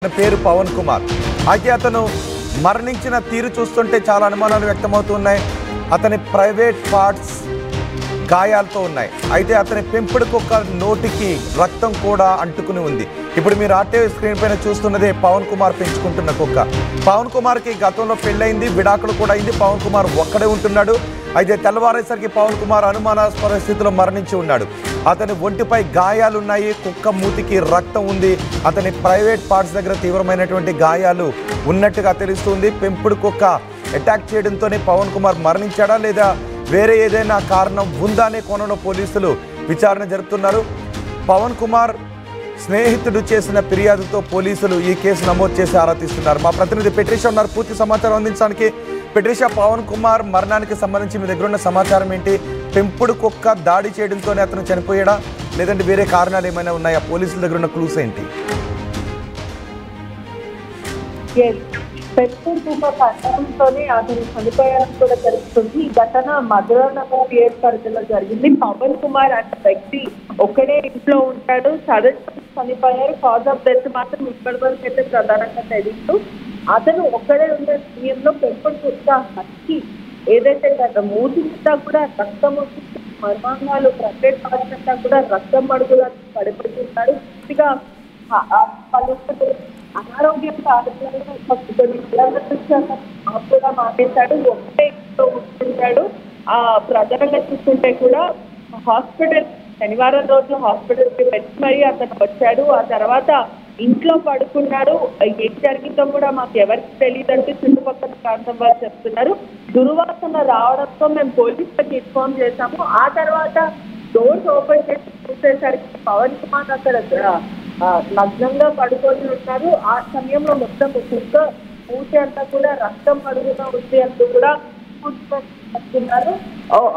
పేరు పవన్ కుమార్. అయితే అతను మరణించిన తీరు చూస్తుంటే చాలా అనుమానాలు వ్యక్తమవుతున్నాయి. అతని ప్రైవేట్ పార్ట్స్ గాయాలతో ఉన్నాయి. అయితే అతని పెంపుడు కుక్క నోటికి రక్తం కూడా అంటుకుని ఉంది. ఇప్పుడు మీరు ఆర్టీవీ స్క్రీన్ పైన చూస్తున్నదే పవన్ కుమార్ పెంచుకుంటున్న కుక్క. పవన్ కుమార్కి గతంలో పెళ్ళయింది, విడాకులు కూడా అయింది. పవన్ కుమార్ ఒక్కడే ఉంటున్నాడు. అయితే తెల్లవారేసరికి పవన్ కుమార్ అనుమానాస్పద స్థితిలో మరణించి ఉన్నాడు. అతని ఒంటిపై గాయాలున్నాయి, కుక్క మూతికి రక్తం ఉంది. అతని ప్రైవేట్ పార్ట్స్ దగ్గర తీవ్రమైనటువంటి గాయాలు ఉన్నట్టుగా తెలుస్తుంది. పెంపుడు కుక్క అటాక్ చేయడంతోనే పవన్ కుమార్ మరణించాడా లేదా వేరే ఏదైనా కారణం ఉందా అనే కోణంలో పోలీసులు విచారణ జరుపుతున్నారు. పవన్ కుమార్ స్నేహితుడు చేసిన ఫిర్యాదుతో పోలీసులు ఈ కేసు నమోదు చేసి ఆరా తీస్తున్నారు. మా ప్రతినిధి పెట్రిషా ఉన్నారు పూర్తి సమాచారం అందించడానికి. పెట్రిషా, పవన్ కుమార్ మరణానికి సంబంధించి మీ దగ్గర ఉన్న సమాచారం ఏంటి? పెంపుడు కుక్క దాడి చేయడంతోనే అతను చనిపోయాడా లేదంటే వేరే కారణాలు ఏమైనా ఉన్నాయా? పోలీసుల దగ్గర ఉన్న క్లూస్ ఏంటి? పెంపుడు కుక్క కట్టడంతోనే అతను చనిపోయారని కూడా తెలుస్తుంది. ఈ ఘటన మధురానగర్ పిఎస్ పరిధిలో జరిగింది. పవన్ కుమార్ అనే వ్యక్తి ఒక్కడే ఇంట్లో ఉంటాడు. సడన్ చనిపోయారు. కాజ్ ఆఫ్ డెత్ మాత్రం ఇప్పటి వరకు అయితే ప్రధానంగా తెలియదు. అతను ఒక్కడే ఉండే సమయంలో పెంపుడు కుక్క హత్తి ఏదైతే మూతి అంతా కూడా రక్తం వస్తుంది, మర్మాంగాలు ప్రైవేట్ పార్ట్స్ అంతా కూడా రక్తం మడుగులా పడిపోతున్నాడు. పూర్తిగా పలు అనారోగ్యంతో కొన్ని కూడా మానేశాడు. ఒకటే ఇంట్లో ఉంటుంటాడు. ప్రధానంగా చూస్తుంటే కూడా హాస్పిటల్ శనివారం రోజు హాస్పిటల్కి పెట్టి మరీ అతను వచ్చాడు. ఆ తర్వాత ఇంట్లో పడుకున్నాడు. ఏం జరిగిందో కూడా మాకు ఎవరికి తెలియదంటే చుట్టుపక్కల ప్రాంతం వారు చెప్తున్నారు. దుర్వాసన రావడంతో మేము పోలీసులకు ఇన్ఫార్మ్ చేశాము. ఆ తర్వాత డోర్స్ ఓపెన్ చేసి చూసేసరికి పవన్ కుమార్ అక్కడ నగ్నంగా పడుకొని ఉన్నారు. ఆ సమయంలో మొత్తం కుక్క పూర్తి అంతా కూడా రక్తం పడుగుగా ఉంది అంటూ కూడా చెప్తున్నారు.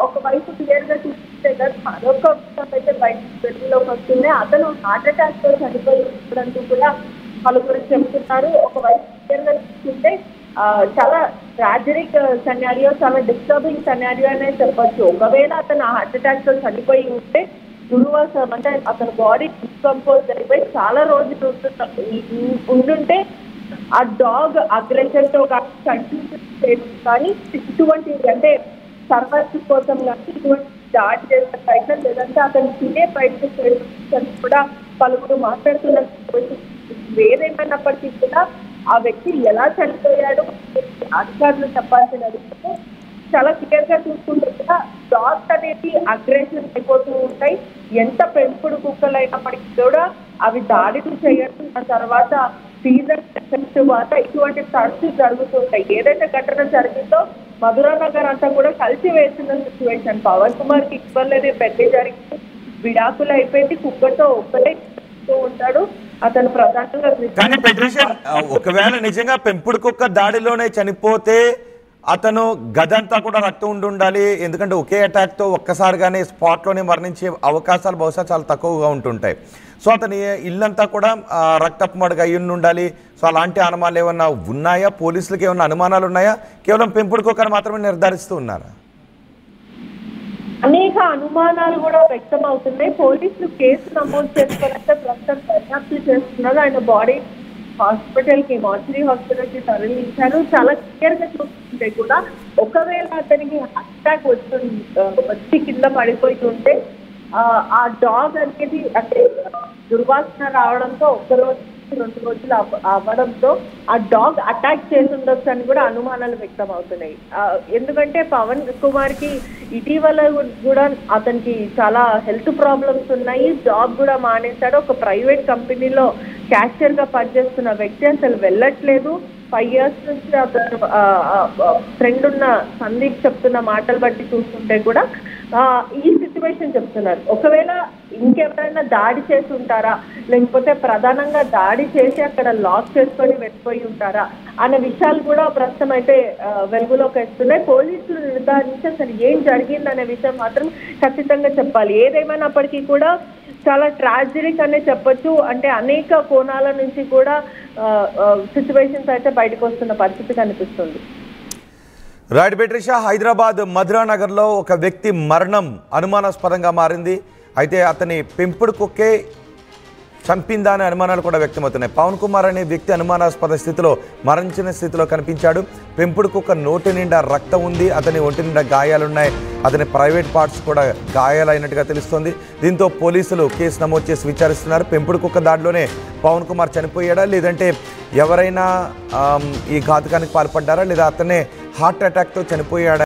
ఒకవైపు క్లియర్ గా చూస్తే మరొక అయితే బయటకు వెలుగులోకి వస్తుంది. అతను హార్ట్ అటాక్ తో చనిపోయినట్టు కూడా పలువురు చెప్తున్నారు. ఒకవైపు క్లియర్ గా చూస్తుంటే చాలా ట్రాజడిక్ సెనారియో, చాలా డిస్టర్బింగ్ సెనారియో అనే చెప్పొచ్చు. ఒకవేళ అతను హార్ట్ అటాక్ తో చనిపోయి ఉంటే దుర్వాసన అంటే అతని బాడీ డిస్కంపోజ్ అయిపోయి చాలా రోజులు ఉండుంటే ఆ డాగ్ అగ్రెషన్ తో కంటిన్యూ కానీ ఇటువంటి అంటే సర్వైవ్ కోసం కానీ ఇటువంటి దాడి చేసే ప్రయత్నం లేదంటే అతను తినే ప్రయత్నం చేయడం కూడా పలువురు మాట్లాడుతున్న ఏదేమైనప్పటికీ కూడా ఆ వ్యక్తి ఎలా చనిపోయాడు అధికారులు చెప్పాల్సిన అడిగితే చాలా క్లియర్ గా చూసుకుంటే కూడా డాగ్స్ అనేది అగ్రెషన్ అయిపోతూ ఉంటాయి. ఎంత పెంపుడు కుక్కలు అయినప్పటికీ కూడా అవి దాడిని చేయడం, ఆ తర్వాత సీజన్ ఎఫెక్ట్ వల్ల ఇటువంటి తరచు జరుగుతుంటాయి. ఏదైతే ఘటన జరిగిందో మధురానగర్ అంతా కూడా కలిసి వేసిన సిచ్యువేషన్. పవన్ కుమార్ కి ఇవ్వలేదు, పెళ్లి జరిగింది, విడాకులు అయిపోయింది, కుక్కతో ఒక్కటే ఉంటాడు. అతను ప్రధానంగా ఒకవేళ నిజంగా పెంపుడు కుక్క దాడిలోనే చనిపోతే అతను గదంతా కూడా రక్తం ఉండాలి. ఎందుకంటే ఒకే అటాక్తో ఒక్కసారిగానే స్పాట్లోనే మరణించే అవకాశాలు బహుశా చాలా తక్కువగా ఉంటుంటాయి. సో అతని ఇల్లంతా కూడా రక్తపు మడుగు అయ్యి ఉండాలి. సో అలాంటి అనుమానాలు ఏమన్నా ఉన్నాయా? పోలీసులకు ఏమన్నా అనుమానాలు ఉన్నాయా? కేవలం పెంపుడు కుక్కను మాత్రమే నిర్ధారిస్తూ ఉన్నారా? అనేక అనుమానాలు కూడా వ్యక్తం అవుతున్నాయి. పోలీసులు కేసు నమోదు చేసుకోవాలంటే ప్రస్తుతం దర్యాప్తు చేస్తున్నారు. ఆయన బాడీ హాస్పిటల్ కి మార్చరీ హాస్పిటల్ కి తరలించారు. చాలా క్లియర్ గా చూస్తుంటే కూడా ఒకవేళ అతనికి అటాక్ వచ్చి కింద పడిపోయి ఉంటే ఆ డాగ్ అనేది అంటే దుర్వాసన రావడంతో ఒక్కరోజు 2 రోజులు అవ్వడంతో ఆ డాగ్ అటాక్ చేసి ఉండొచ్చు అని కూడా అనుమానాలు వ్యక్తం అవుతున్నాయి. ఎందుకంటే పవన్ కుమార్ కి ఇటీవల కూడా అతనికి చాలా హెల్త్ ప్రాబ్లమ్స్ ఉన్నాయి. జాబ్ కూడా మానేశాడు. ఒక ప్రైవేట్ కంపెనీలో క్యాషియర్ గా పనిచేస్తున్న వ్యక్తి అసలు వెళ్ళట్లేదు. 5 years నుంచి అతను ఫ్రెండ్ ఉన్న సందీప్ చెప్తున్న మాటలు బట్టి చూస్తుంటే కూడా ఈ సిచ్యువేషన్ చెప్తున్నారు. ఒకవేళ ఇంకెవరైనా దాడి చేసి ఉంటారా, లేకపోతే ప్రధానంగా దాడి చేసి అక్కడ లాక్ చేసుకొని వెళ్ళిపోయి ఉంటారా అనే విషయాలు కూడా ప్రస్తుతం అయితే వెలుగులోకి వస్తున్నాయి. పోలీసులు నిర్ధారించి అసలు ఏం జరిగిందనే విషయం మాత్రం ఖచ్చితంగా చెప్పాలి. ఏదేమైనప్పటికీ కూడా చాలా ట్రాజడిక్ అనే చెప్పొచ్చు. అంటే అనేక కోణాల నుంచి కూడా సిచ్యువేషన్స్ అయితే బయటకు వస్తున్న పరిస్థితి కనిపిస్తుంది. రైట్ పెట్రిషా, హైదరాబాద్ మధురానగర్లో ఒక వ్యక్తి మరణం అనుమానాస్పదంగా మారింది. అయితే అతని పెంపుడు కుక్కే చంపిందా అనే అనుమానాలు కూడా వ్యక్తమవుతున్నాయి. పవన్ కుమార్ అనే వ్యక్తి అనుమానాస్పద స్థితిలో మరణించిన స్థితిలో కనిపించాడు. పెంపుడు కుక్క నోటి నిండా రక్తం ఉంది, అతని ఒంటి నిండా గాయాలున్నాయి, అతని ప్రైవేట్ పార్ట్స్ కూడా గాయాలైనట్టుగా తెలుస్తోంది. దీంతో పోలీసులు కేసు నమోదు చేసి విచారిస్తున్నారు. పెంపుడు కుక్క దాడిలోనే పవన్ కుమార్ చనిపోయాడా, లేదంటే ఎవరైనా ఈ ఘాతుకానికి పాల్పడ్డారా, లేదా అతనే హార్ట్ అటాక్తో చనిపోయాడా